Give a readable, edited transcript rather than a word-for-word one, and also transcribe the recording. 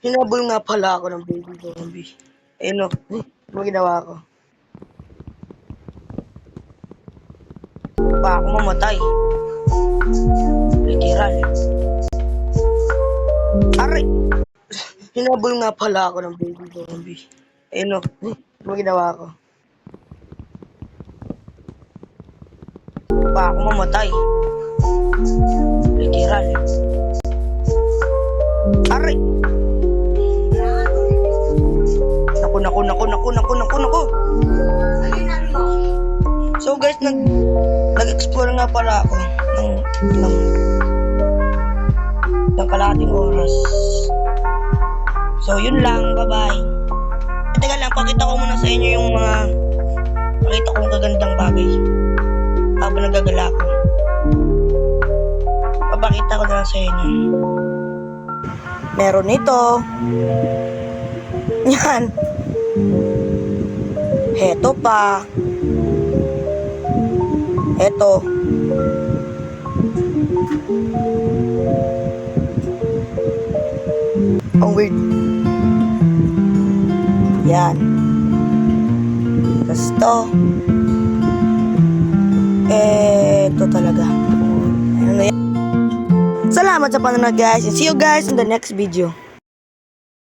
Hinabol nga pala ako ng baby zombie. Ayun o, ano ginawa ko? Pa ako mamatay. Literal. Aray! Hinabol nga pala ako ng baby zombie. Ayun o, ano ginawa ko? Pa ako mamatay. Literal. Aray! Naku. So guys, nag-explore nga pala ako ng kalahating oras. So yun lang, bye-bye. Teka lang, pakita ko muna sa inyo yung mga pakita kong kagandang bagay habang nagagala ko. Papakita ko na lang sa inyo. Meron ito. Yan. Heto pa. Heto. Ang weird. Yan. Tapos to. Eto talaga. Ano yan? Salamat sa panonood guys. And see you guys in the next video.